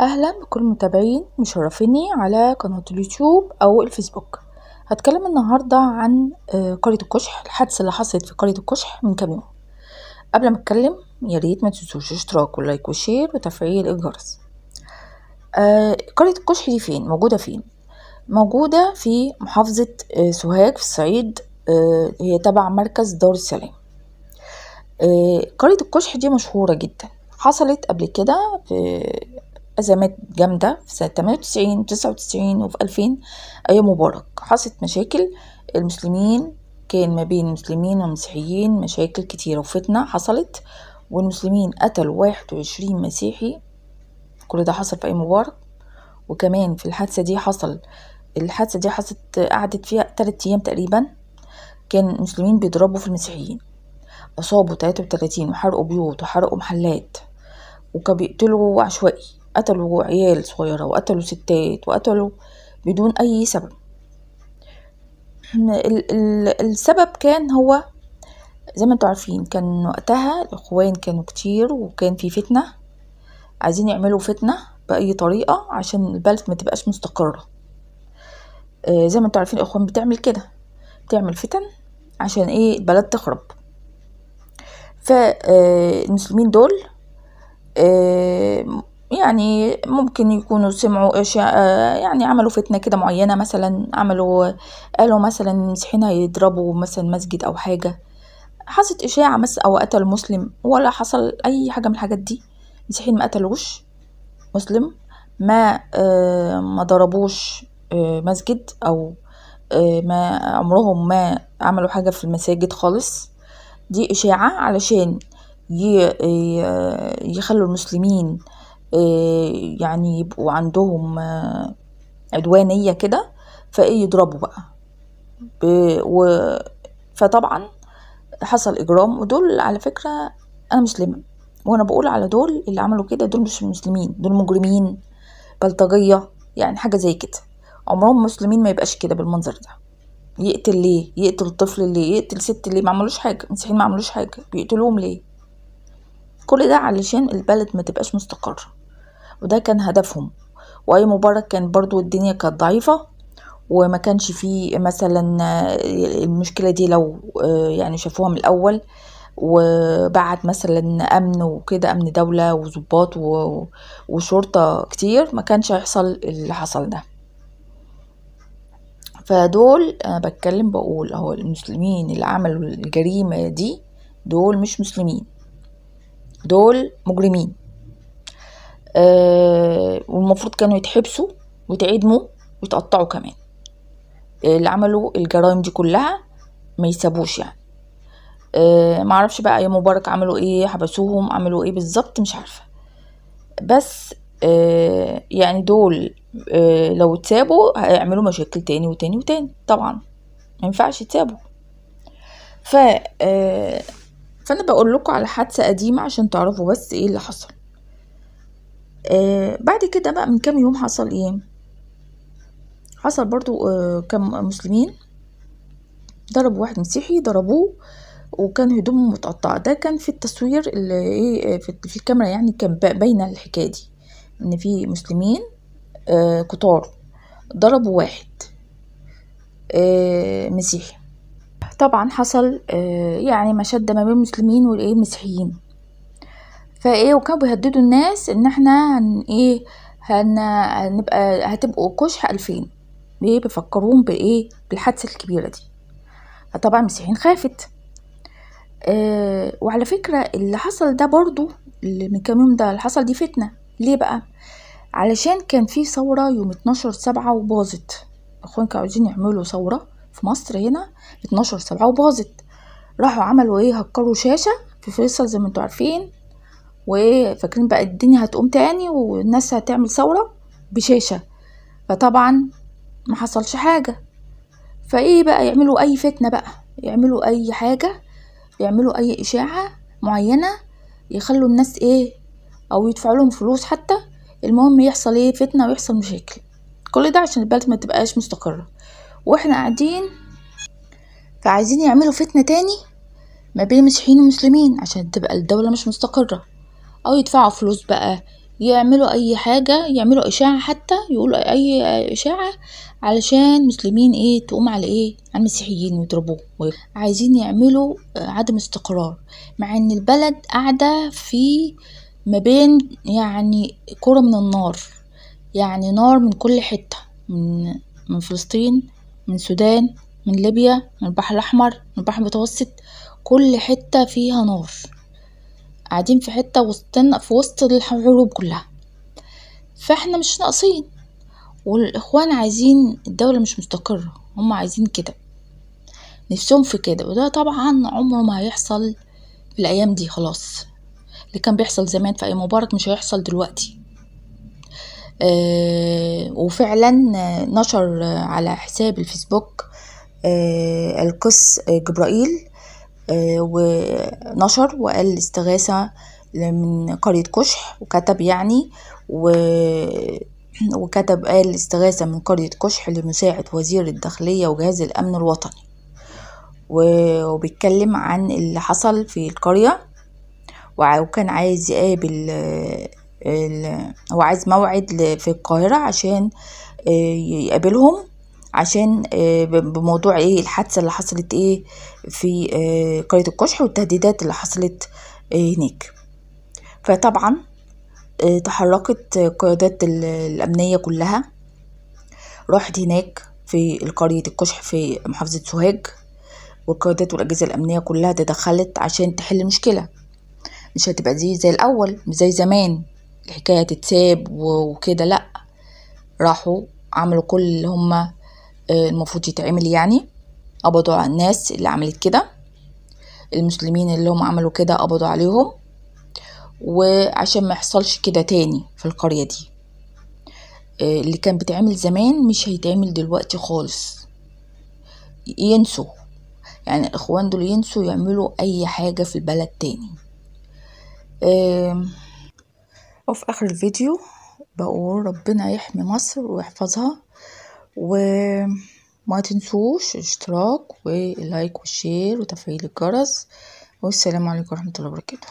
اهلا بكل المتابعين مشرفيني على قناة اليوتيوب او الفيسبوك. هتكلم النهاردة عن قرية الكشح، الحادثة اللي حصلت في قرية الكشح من كام يوم. قبل ما اتكلم يا ريت ما تنسوش اشتراك ولايك وشير وتفعيل الجرس. قرية الكشح دي فين؟ موجودة في محافظة سوهاج في الصعيد. هي تبع مركز دار السلام. قرية الكشح دي مشهورة جدا، حصلت قبل كده في أزمات جامدة في سنة 98 99 وفي 2000 أيام مبارك. حصلت مشاكل المسلمين، كان ما بين المسلمين والمسيحيين مشاكل كتيرة وفتنة حصلت، والمسلمين قتلوا 21 مسيحي. كل ده حصل في أيام مبارك. وكمان في الحادثة دي حصلت قعدت فيها 3 أيام تقريبا. كان المسلمين بيضربوا في المسيحيين، أصابوا 33 وحرقوا بيوت وحرقوا محلات، وكانوا بيقتلوا عشوائي، قتلوا عيال صغيرة وقتلوا ستات وقتلوا بدون أي سبب. السبب كان هو زي ما انتوا عارفين، كان وقتها الإخوان كانوا كتير وكان في فتنة، عايزين يعملوا فتنة بأي طريقة عشان البلد ما تبقاش مستقرة. زي ما انتوا عارفين الإخوان بتعمل كده، بتعمل فتن عشان البلد تخرب. فالمسلمين دول يعني ممكن يكونوا سمعوا يعني عملوا فتنة كده معينة، مثلا قالوا مثلا المسيحيين هيضربوا مثلا مسجد او حاجة، حصلت اشاعة مثلا، او قتل مسلم، ولا حصل اي حاجة من الحاجات دي. المسيحيين ما قتلوش مسلم، ما ضربوش مسجد، او ما عمرهم ما عملوا حاجة في المساجد خالص. دي اشاعة علشان يخلوا المسلمين يعني يبقوا عندهم عدوانية كده، يضربوا بقى فطبعا حصل إجرام. ودول على فكرة أنا مسلمة، وأنا بقول على دول اللي عملوا كده دول مش مسلمين، دول مجرمين بلطجية، يعني حاجة زي كده. عمرهم مسلمين ما يبقاش كده بالمنظر ده. يقتل ليه؟ يقتل طفل ليه؟ يقتل ست ليه؟ ما عملوش حاجة. مسيحيين ما عملوش حاجة، بيقتلوهم ليه؟ كل ده علشان البلد ما تبقاش مستقرة، وده كان هدفهم. واي مبارك كان برضو الدنيا كانت ضعيفة، وما كانش فيه مثلا المشكلة دي لو يعني شافوها من الاول، وبعت مثلا امن وكده، امن دولة وضباط وشرطة كتير، ما كانش هيحصل اللي حصل ده. فدول انا بتكلم بقول اهو المسلمين اللي عملوا الجريمة دي دول مش مسلمين، دول مجرمين. والمفروض كانوا يتحبسوا ويتعدموا ويتقطعوا كمان. اللي عملوا الجرائم دي كلها ما يسابوش يعني. معرفش بقى يا مبارك عملوا ايه، حبسوهم عملوا ايه بالظبط مش عارفة، بس يعني دول لو اتسابوا هيعملوا مشاكل تاني وتاني وتاني، طبعا ما ينفعش يتسابوا. فانا بقول لكم على حادثة قديمة عشان تعرفوا بس ايه اللي حصل. بعد كده بقى من كام يوم حصل ايه؟ حصل برضو كم مسلمين ضربوا واحد مسيحي، ضربوه وكان هدومه متقطعة. ده كان في التصوير اللي في الكاميرا، يعني كان باينة الحكاية دي، ان في مسلمين كتار ضربوا واحد مسيحي. طبعا حصل يعني مشادة ما بين المسلمين والمسيحيين. وكانوا بيهددوا الناس ان احنا هتبقوا كشح 2000. بيفكروهم بالحادثة الكبيرة دي. فطبعا المسيحيين خافت. وعلى فكرة اللي حصل ده برضو، اللي من كام يوم ده اللي حصل، دي فتنة. ليه بقى؟ علشان كان في ثورة يوم 12/7 وباظت. اخوان كانوا عايزين يعملوا ثورة في مصر هنا 12/7 وباظت. راحوا عملوا هكروا شاشة في فيصل زي ما انتوا عارفين، وفاكرين بقى الدنيا هتقوم تاني والناس هتعمل ثورة بشاشة. فطبعا ما حصلش حاجة. بقى يعملوا اي فتنة بقى، يعملوا اي حاجة، يعملوا اي اشاعة معينة، يخلوا الناس او يدفعوا لهم فلوس حتى، المهم يحصل فتنة ويحصل مشاكل. كل ده عشان البلد ما تبقاش مستقرة واحنا قاعدين. فعايزين يعملوا فتنة تاني ما بين مسيحيين ومسلمين عشان تبقى الدولة مش مستقرة، او يدفعوا فلوس بقى يعملوا اي حاجة، يعملوا اشاعة، حتى يقولوا اي اشاعة علشان مسلمين تقوم على على المسيحيين ويضربوه. عايزين يعملوا عدم استقرار، مع ان البلد قاعدة في ما بين كرة من النار، نار من كل حتة، من فلسطين، من السودان، من ليبيا، من البحر الأحمر، من البحر المتوسط، كل حتة فيها نار. قاعدين في حتة في وسط الحروب كلها، فاحنا مش ناقصين. والإخوان عايزين الدولة مش مستقرة، هم عايزين كده، نفسهم في كده، وده طبعا عمره ما هيحصل في الأيام دي. خلاص، اللي كان بيحصل زمان في أيام مبارك مش هيحصل دلوقتي. وفعلا نشر على حساب الفيسبوك القس جبرائيل، ونشر وقال استغاثة من قرية كشح، وكتب وكتب قال استغاثة من قرية كشح لمساعد وزير الداخلية وجهاز الأمن الوطني، وبيتكلم عن اللي حصل في القرية، وكان عايز يقابل هو عايز موعد في القاهرة عشان يقابلهم، عشان بموضوع الحادثة اللي حصلت في قرية الكشح والتهديدات اللي حصلت هناك. فطبعا تحركت قيادات الأمنية كلها، راحت هناك في قرية الكشح في محافظة سوهاج، والقيادات والأجهزة الأمنية كلها تدخلت عشان تحل المشكلة. مش هتبقى زي الأول، مش زي زمان الحكاية تتساب وكده، لأ، راحوا عملوا كل اللي هم المفروض يتعمل، قبضوا على الناس اللي عملت كده، المسلمين اللي هم عملوا كده قبضوا عليهم، وعشان ما يحصلش كده تاني في القرية دي. اللي كان بتعمل زمان مش هيتعمل دلوقتي خالص، ينسوا الإخوان دول، ينسوا يعملوا أي حاجة في البلد تاني. وفي آخر الفيديو بقول ربنا يحمي مصر ويحفظها، وما تنسوش اشتراك واللايك والشير وتفعيل الجرس، والسلام عليكم ورحمة الله وبركاته.